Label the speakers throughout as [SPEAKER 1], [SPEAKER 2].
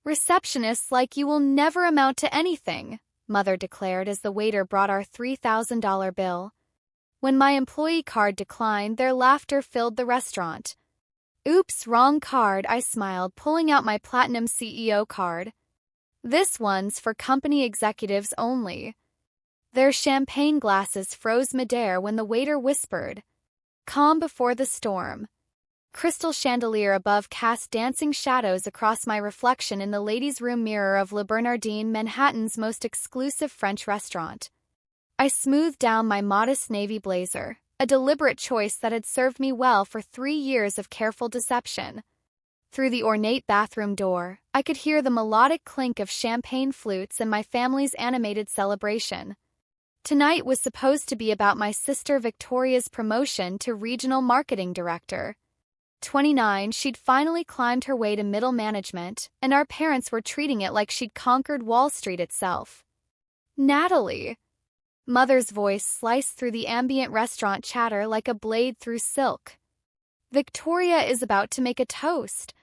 [SPEAKER 1] Receptionists like you will never amount to anything, Mother declared as the waiter brought our $3,000 bill. When my employee card declined, their laughter filled the restaurant. Oops, wrong card, I smiled, pulling out my Platinum CEO card. This one's for company executives only. Their champagne glasses froze midair when the waiter whispered, "Calm before the storm." Crystal chandelier above cast dancing shadows across my reflection in the ladies' room mirror of Le Bernardin, Manhattan's most exclusive French restaurant. I smoothed down my modest navy blazer, a deliberate choice that had served me well for 3 years of careful deception. Through the ornate bathroom door, I could hear the melodic clink of champagne flutes and my family's animated celebration. Tonight was supposed to be about my sister Victoria's promotion to regional marketing director. 29, she'd finally climbed her way to middle management, and our parents were treating it like she'd conquered Wall Street itself. Natalie. Mother's voice sliced through the ambient restaurant chatter like a blade through silk. Victoria is about to make a toast.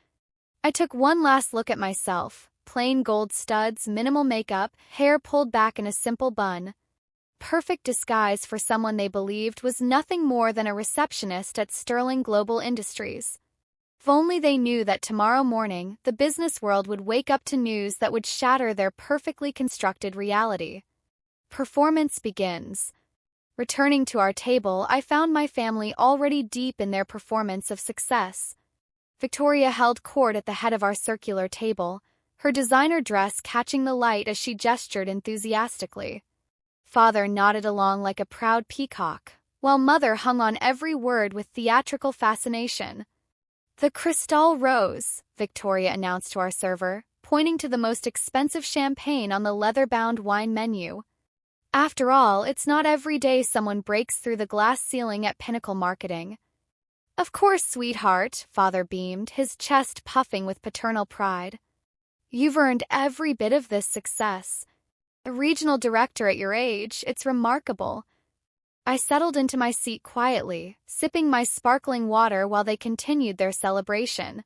[SPEAKER 1] I took one last look at myself, plain gold studs, minimal makeup, hair pulled back in a simple bun. Perfect disguise for someone they believed was nothing more than a receptionist at Sterling Global Industries. If only they knew that tomorrow morning, the business world would wake up to news that would shatter their perfectly constructed reality. Performance begins. Returning to our table, I found my family already deep in their performance of success. Victoria held court at the head of our circular table, her designer dress catching the light as she gestured enthusiastically. Father nodded along like a proud peacock, while Mother hung on every word with theatrical fascination. "The Cristal Rose," Victoria announced to our server, pointing to the most expensive champagne on the leather-bound wine menu. After all, it's not every day someone breaks through the glass ceiling at Pinnacle Marketing. "Of course, sweetheart," Father beamed, his chest puffing with paternal pride. "You've earned every bit of this success. A regional director at your age, it's remarkable." I settled into my seat quietly, sipping my sparkling water while they continued their celebration.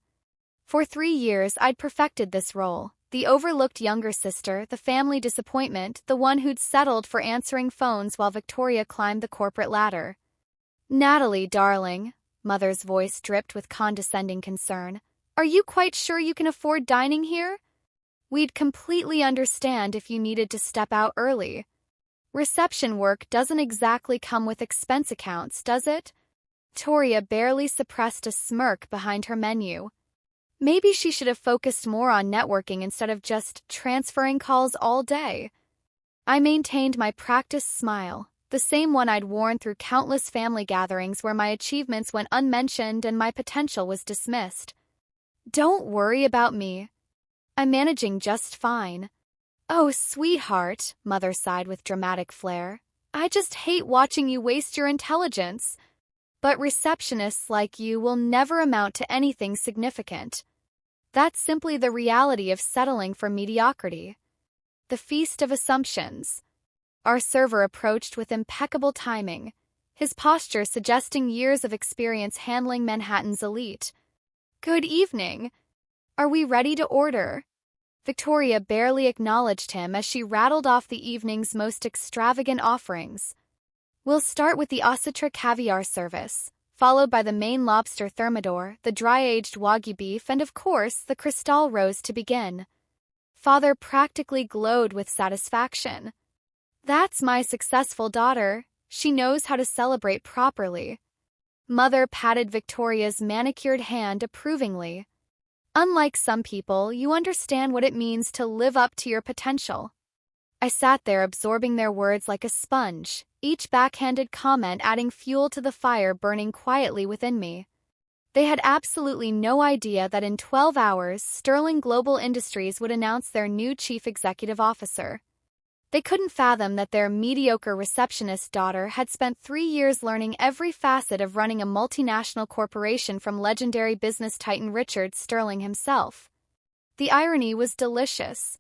[SPEAKER 1] For 3 years, I'd perfected this role, the overlooked younger sister, the family disappointment, the one who'd settled for answering phones while Victoria climbed the corporate ladder. "Natalie, darling," Mother's voice dripped with condescending concern, "are you quite sure you can afford dining here? We'd completely understand if you needed to step out early. Reception work doesn't exactly come with expense accounts, does it?" Victoria barely suppressed a smirk behind her menu. Maybe she should have focused more on networking instead of just transferring calls all day. I maintained my practiced smile, the same one I'd worn through countless family gatherings where my achievements went unmentioned and my potential was dismissed. "Don't worry about me. I'm managing just fine." "Oh, sweetheart," Mother sighed with dramatic flair. "I just hate watching you waste your intelligence. But receptionists like you will never amount to anything significant. That's simply the reality of settling for mediocrity." The feast of assumptions. Our server approached with impeccable timing, his posture suggesting years of experience handling Manhattan's elite. "Good evening. Are we ready to order?" Victoria barely acknowledged him as she rattled off the evening's most extravagant offerings. "We'll start with the ossetra caviar service, followed by the Maine lobster thermidor, the dry-aged wagyu beef, and of course, the Cristal Rose to begin." Father practically glowed with satisfaction. "That's my successful daughter. She knows how to celebrate properly." Mother patted Victoria's manicured hand approvingly. "Unlike some people, you understand what it means to live up to your potential." I sat there absorbing their words like a sponge, each backhanded comment adding fuel to the fire burning quietly within me. They had absolutely no idea that in 12 hours, Sterling Global Industries would announce their new chief executive officer. They couldn't fathom that their mediocre receptionist daughter had spent 3 years learning every facet of running a multinational corporation from legendary business titan Richard Sterling himself. The irony was delicious.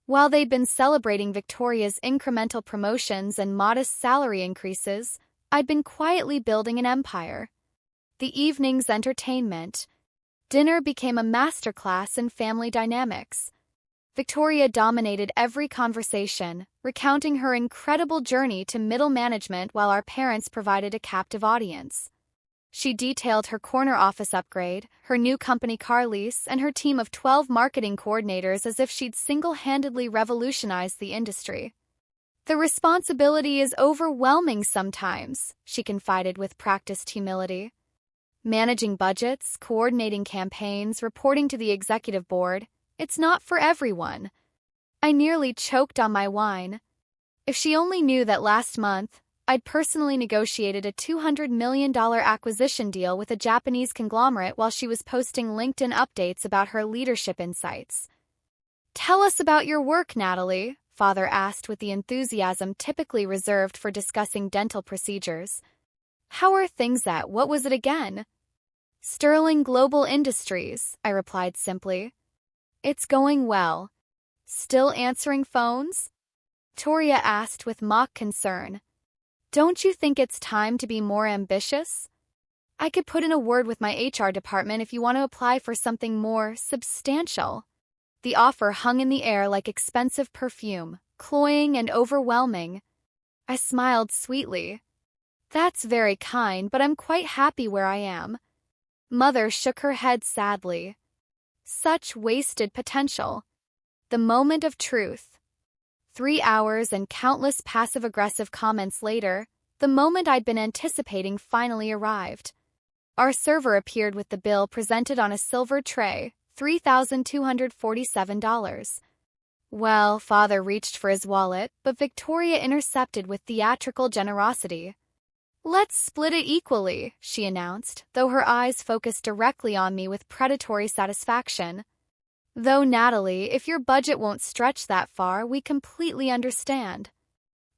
[SPEAKER 1] While they'd been celebrating Victoria's incremental promotions and modest salary increases, I'd been quietly building an empire. The evening's entertainment. Dinner became a masterclass in family dynamics. Victoria dominated every conversation, recounting her incredible journey to middle management while our parents provided a captive audience. She detailed her corner office upgrade, her new company car lease, and her team of 12 marketing coordinators as if she'd single-handedly revolutionized the industry. "The responsibility is overwhelming sometimes," she confided with practiced humility. "Managing budgets, coordinating campaigns, reporting to the executive board, it's not for everyone." I nearly choked on my wine. If she only knew that last month, I'd personally negotiated a $200 million acquisition deal with a Japanese conglomerate while she was posting LinkedIn updates about her leadership insights. "Tell us about your work, Natalie," Father asked with the enthusiasm typically reserved for discussing dental procedures. "How are things at, what was it again?" "Sterling Global Industries," I replied simply. "It's going well." "Still answering phones?" Victoria asked with mock concern. "Don't you think it's time to be more ambitious? I could put in a word with my HR department if you want to apply for something more substantial." The offer hung in the air like expensive perfume, cloying and overwhelming. I smiled sweetly. "That's very kind, but I'm quite happy where I am." Mother shook her head sadly. Such wasted potential. The moment of truth. 3 hours and countless passive-aggressive comments later, the moment I'd been anticipating finally arrived. Our server appeared with the bill presented on a silver tray, $3,247. Well, Father reached for his wallet, but Victoria intercepted with theatrical generosity. "Let's split it equally," she announced, though her eyes focused directly on me with predatory satisfaction. "Though, Natalie, if your budget won't stretch that far, we completely understand.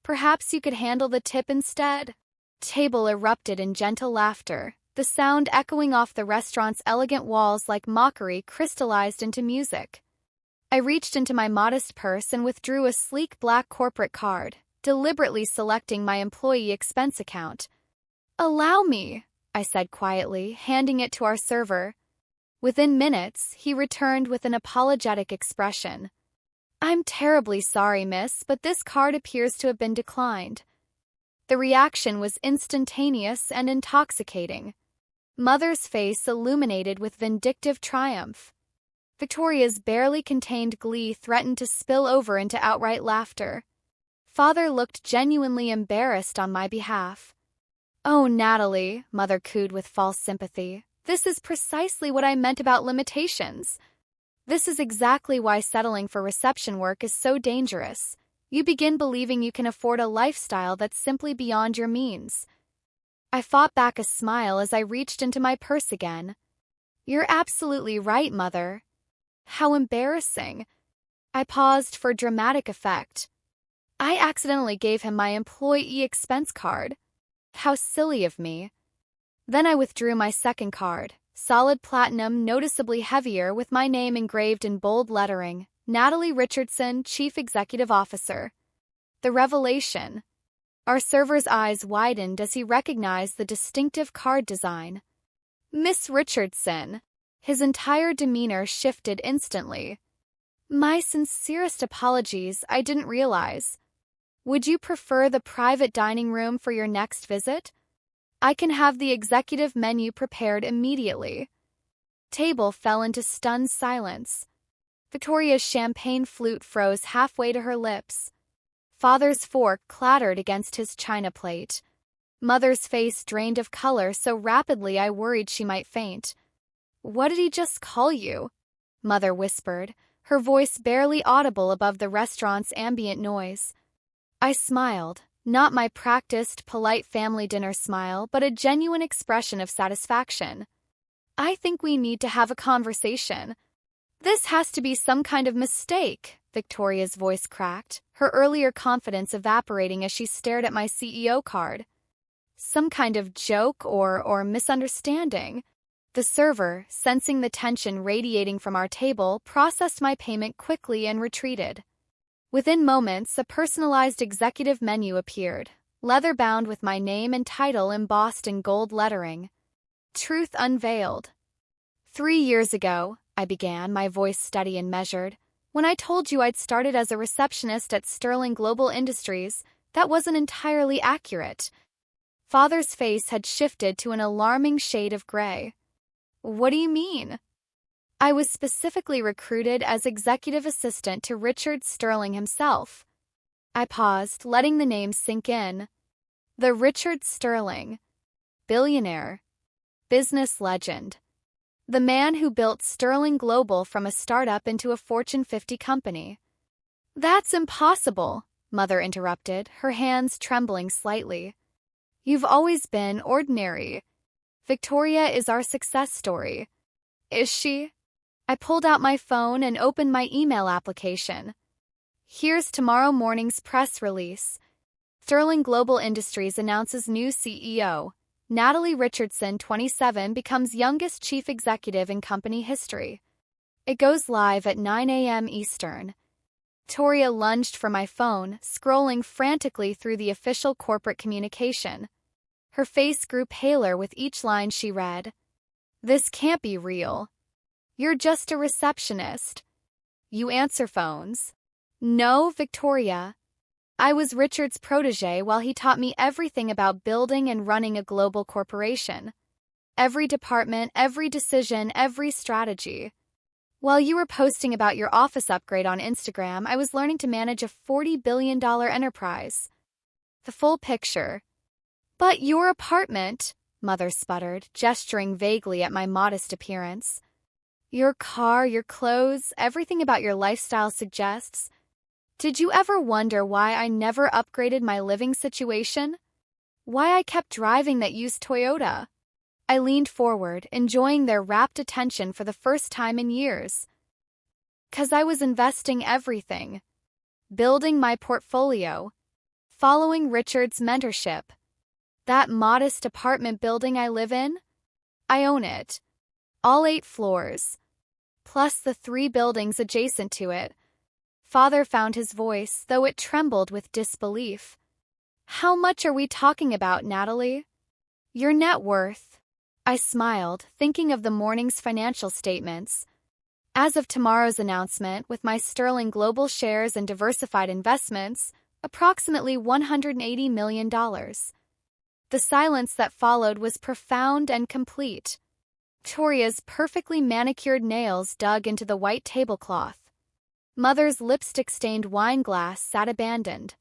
[SPEAKER 1] Perhaps you could handle the tip instead?" Table erupted in gentle laughter, the sound echoing off the restaurant's elegant walls like mockery crystallized into music. I reached into my modest purse and withdrew a sleek black corporate card, deliberately selecting my employee expense account. "Allow me," I said quietly, handing it to our server. Within minutes, he returned with an apologetic expression. "I'm terribly sorry, miss, but this card appears to have been declined." The reaction was instantaneous and intoxicating. Mother's face illuminated with vindictive triumph. Victoria's barely contained glee threatened to spill over into outright laughter. Father looked genuinely embarrassed on my behalf. "Oh, Natalie," Mother cooed with false sympathy, "this is precisely what I meant about limitations. This is exactly why settling for reception work is so dangerous. You begin believing you can afford a lifestyle that's simply beyond your means." I fought back a smile as I reached into my purse again. "You're absolutely right, Mother." How embarrassing. I paused for dramatic effect. I accidentally gave him my employee expense card. How silly of me. Then I withdrew my second card, solid platinum, noticeably heavier, with my name engraved in bold lettering, Natalie Richardson, Chief Executive Officer. The revelation. Our server's eyes widened as he recognized the distinctive card design. "Miss Richardson." His entire demeanor shifted instantly. "My sincerest apologies, I didn't realize. Would you prefer the private dining room for your next visit? I can have the executive menu prepared immediately." Table fell into stunned silence. Victoria's champagne flute froze halfway to her lips. Father's fork clattered against his china plate. Mother's face drained of color so rapidly I worried she might faint. "What did he just call you?" Mother whispered, her voice barely audible above the restaurant's ambient noise. I smiled, not my practiced, polite family dinner smile, but a genuine expression of satisfaction. "I think we need to have a conversation." "This has to be some kind of mistake," Victoria's voice cracked, her earlier confidence evaporating as she stared at my CEO card. "Some kind of joke or misunderstanding." The server, sensing the tension radiating from our table, processed my payment quickly and retreated. Within moments, a personalized executive menu appeared, leather-bound with my name and title embossed in gold lettering. Truth unveiled. 3 years ago, I began, my voice steady and measured, When I told you I'd started as a receptionist at Sterling Global Industries, that wasn't entirely accurate. Father's face had shifted to an alarming shade of gray. What do you mean? I was specifically recruited as executive assistant to Richard Sterling himself. I paused, letting the name sink in. The Richard Sterling. Billionaire. Business legend. The man who built Sterling Global from a startup into a Fortune 50 company. That's impossible, Mother interrupted, her hands trembling slightly. You've always been ordinary. Victoria is our success story. Is she? I pulled out my phone and opened my email application. Here's tomorrow morning's press release. Sterling Global Industries announces new CEO. Natalie Richardson, 27, becomes youngest chief executive in company history. It goes live at 9 a.m. Eastern. Victoria lunged for my phone, scrolling frantically through the official corporate communication. Her face grew paler with each line she read. This can't be real. You're just a receptionist. You answer phones. No, Victoria. I was Richard's protege while he taught me everything about building and running a global corporation. Every department, every decision, every strategy. While you were posting about your office upgrade on Instagram, I was learning to manage a $40 billion enterprise. The full picture. But your apartment, Mother sputtered, gesturing vaguely at my modest appearance. Your car, your clothes, everything about your lifestyle suggests. Did you ever wonder why I never upgraded my living situation? Why I kept driving that used Toyota? I leaned forward, enjoying their rapt attention for the first time in years. 'Cause I was investing everything. Building my portfolio. Following Richard's mentorship. That modest apartment building I live in? I own it. All 8 floors. Plus the 3 buildings adjacent to it. Father found his voice, though it trembled with disbelief. How much are we talking about, Natalie? Your net worth. I smiled, thinking of the morning's financial statements. As of tomorrow's announcement, with my Sterling Global shares and diversified investments, approximately $180 million. The silence that followed was profound and complete. Victoria's perfectly manicured nails dug into the white tablecloth. Mother's lipstick-stained wine glass sat abandoned.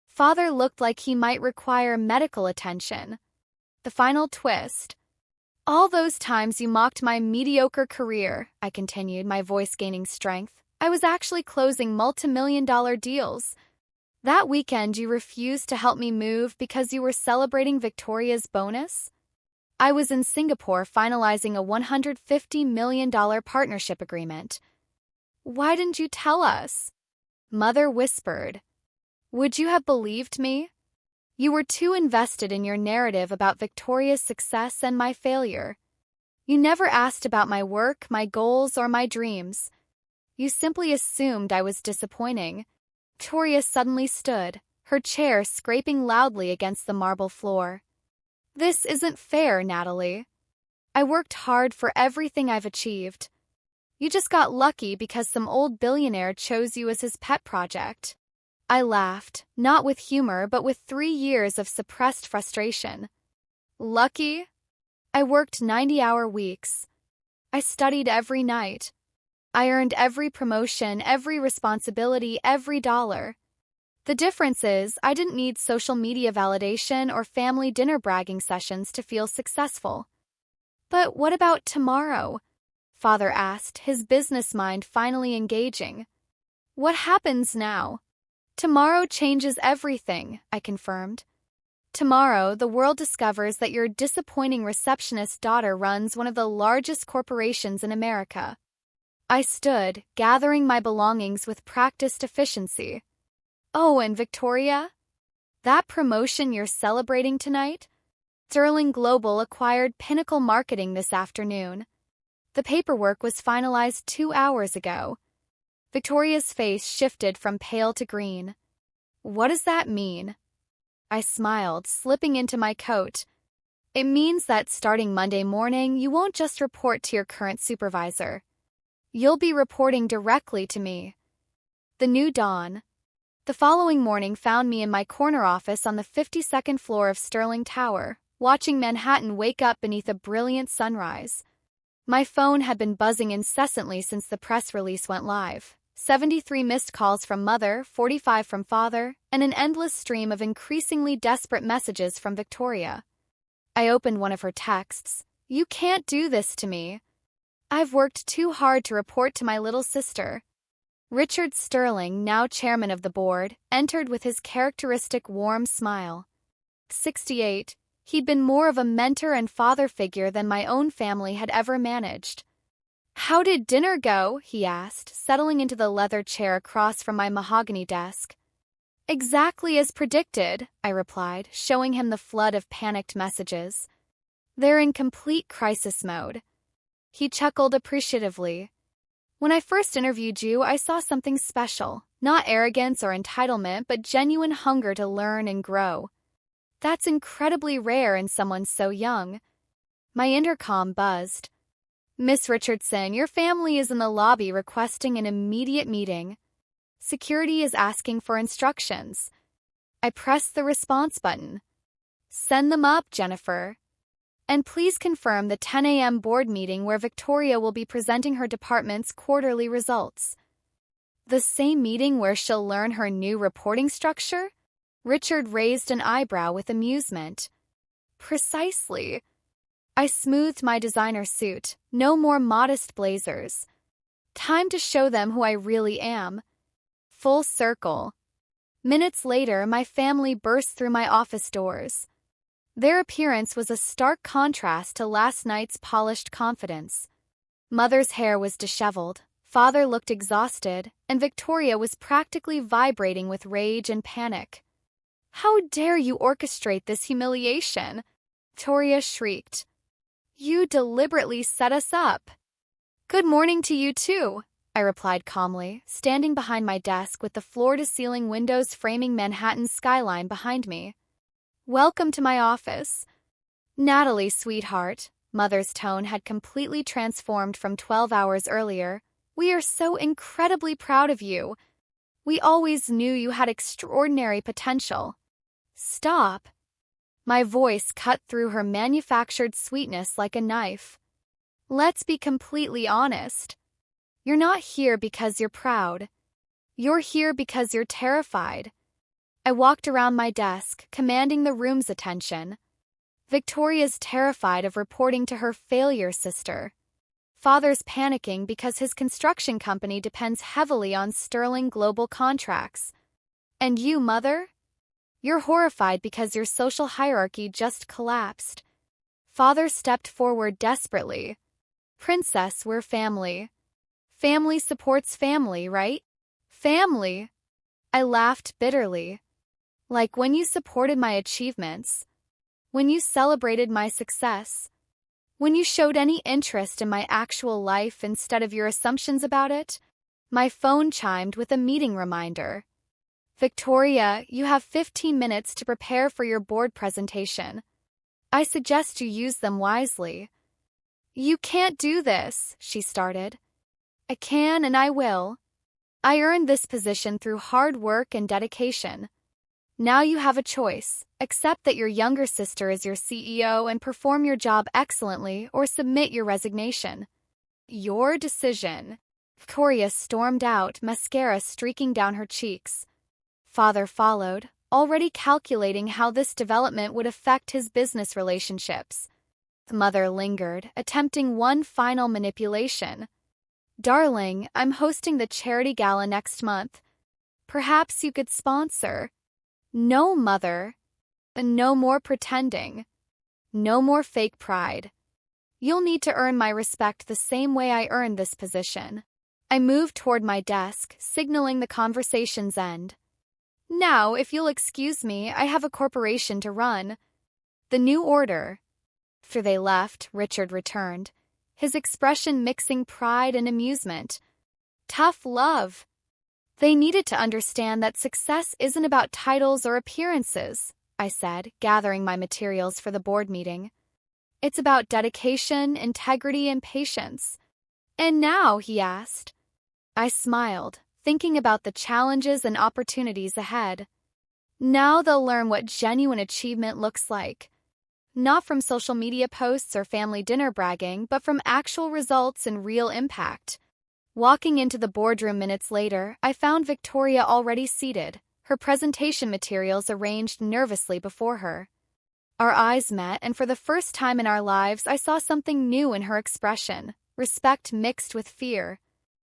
[SPEAKER 1] Father looked like he might require medical attention. The final twist. All those times you mocked my mediocre career, I continued, my voice gaining strength. I was actually closing multi-million-dollar deals. That weekend you refused to help me move because you were celebrating Victoria's bonus? I was in Singapore finalizing a $150 million partnership agreement. Why didn't you tell us? Mother whispered. Would you have believed me? You were too invested in your narrative about Victoria's success and my failure. You never asked about my work, my goals, or my dreams. You simply assumed I was disappointing. Victoria suddenly stood, her chair scraping loudly against the marble floor. This isn't fair, Natalie. I worked hard for everything I've achieved. You just got lucky because some old billionaire chose you as his pet project. I laughed, not with humor but with 3 years of suppressed frustration. Lucky? I worked 90-hour weeks. I studied every night. I earned every promotion, every responsibility, every dollar. The difference is, I didn't need social media validation or family dinner bragging sessions to feel successful. But what about tomorrow? Father asked, his business mind finally engaging. What happens now? Tomorrow changes everything, I confirmed. Tomorrow, the world discovers that your disappointing receptionist daughter runs one of the largest corporations in America. I stood, gathering my belongings with practiced efficiency. Oh, and Victoria? That promotion you're celebrating tonight? Sterling Global acquired Pinnacle Marketing this afternoon. The paperwork was finalized 2 hours ago. Victoria's face shifted from pale to green. What does that mean? I smiled, slipping into my coat. It means that starting Monday morning, you won't just report to your current supervisor. You'll be reporting directly to me. The new dawn. The following morning found me in my corner office on the 52nd floor of Sterling Tower, watching Manhattan wake up beneath a brilliant sunrise. My phone had been buzzing incessantly since the press release went live. 73 missed calls from mother, 45 from father, and an endless stream of increasingly desperate messages from Victoria. I opened one of her texts. "You can't do this to me. I've worked too hard to report to my little sister." Richard Sterling, now chairman of the board, entered with his characteristic warm smile. 68, he'd been more of a mentor and father figure than my own family had ever managed. "How did dinner go?" he asked, settling into the leather chair across from my mahogany desk. "Exactly as predicted," I replied, showing him the flood of panicked messages. "They're in complete crisis mode." He chuckled appreciatively. "When I first interviewed you, I saw something special. Not arrogance or entitlement, but genuine hunger to learn and grow. That's incredibly rare in someone so young." My intercom buzzed. "Miss Richardson, your family is in the lobby requesting an immediate meeting. Security is asking for instructions." I pressed the response button. "Send them up, Jennifer. And please confirm the 10 a.m. board meeting where Victoria will be presenting her department's quarterly results." "The same meeting where she'll learn her new reporting structure?" Richard raised an eyebrow with amusement. "Precisely." I smoothed my designer suit. No more modest blazers. Time to show them who I really am. Full circle. Minutes later, my family burst through my office doors. Their appearance was a stark contrast to last night's polished confidence. Mother's hair was disheveled, father looked exhausted, and Victoria was practically vibrating with rage and panic. "How dare you orchestrate this humiliation?" Victoria shrieked. "You deliberately set us up." "Good morning to you too," I replied calmly, standing behind my desk with the floor-to-ceiling windows framing Manhattan's skyline behind me. "Welcome to my office." "Natalie, sweetheart," Mother's tone had completely transformed from 12 hours earlier. "We are so incredibly proud of you. We always knew you had extraordinary potential." "Stop." My voice cut through her manufactured sweetness like a knife. "Let's be completely honest. You're not here because you're proud. You're here because you're terrified." I walked around my desk, commanding the room's attention. Victoria's terrified of reporting to her failure sister. Father's panicking because his construction company depends heavily on Sterling Global contracts. And you, Mother? You're horrified because your social hierarchy just collapsed. Father stepped forward desperately. "Princess, we're family. Family supports family, right? Family." I laughed bitterly. "Like when you supported my achievements. When you celebrated my success. When you showed any interest in my actual life instead of your assumptions about it." My phone chimed with a meeting reminder. "Victoria, you have 15 minutes to prepare for your board presentation. I suggest you use them wisely." "You can't do this," she started. "I can and I will. I earned this position through hard work and dedication. Now you have a choice. Accept that your younger sister is your CEO and perform your job excellently, or submit your resignation." "Your decision." Victoria stormed out, mascara streaking down her cheeks. Father followed, already calculating how this development would affect his business relationships. The mother lingered, attempting one final manipulation. "Darling, I'm hosting the charity gala next month. Perhaps you could sponsor." "No, Mother. No more pretending. No more fake pride. You'll need to earn my respect the same way I earned this position." I moved toward my desk, signaling the conversation's end. "Now, if you'll excuse me, I have a corporation to run." "The new order." After they left, Richard returned, his expression mixing pride and amusement. "Tough love." "They needed to understand that success isn't about titles or appearances," I said, gathering my materials for the board meeting. "It's about dedication, integrity, and patience." "And now?" he asked. I smiled, thinking about the challenges and opportunities ahead. Now they'll learn what genuine achievement looks like. Not from social media posts or family dinner bragging, but from actual results and real impact. Walking into the boardroom minutes later, I found Victoria already seated, her presentation materials arranged nervously before her. Our eyes met, and for the first time in our lives, I saw something new in her expression, respect mixed with fear.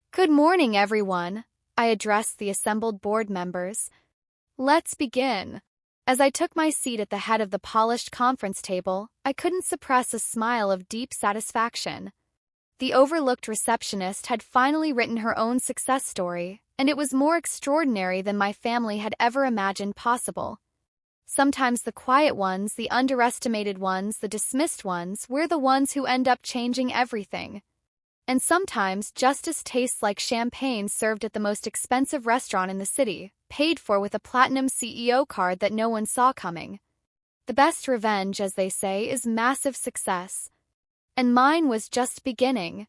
[SPEAKER 1] "Good morning, everyone," I addressed the assembled board members. "Let's begin." As I took my seat at the head of the polished conference table, I couldn't suppress a smile of deep satisfaction. The overlooked receptionist had finally written her own success story, and it was more extraordinary than my family had ever imagined possible. Sometimes the quiet ones, the underestimated ones, the dismissed ones, we're the ones who end up changing everything. And sometimes justice tastes like champagne served at the most expensive restaurant in the city, paid for with a platinum CEO card that no one saw coming. The best revenge, as they say, is massive success. And mine was just beginning.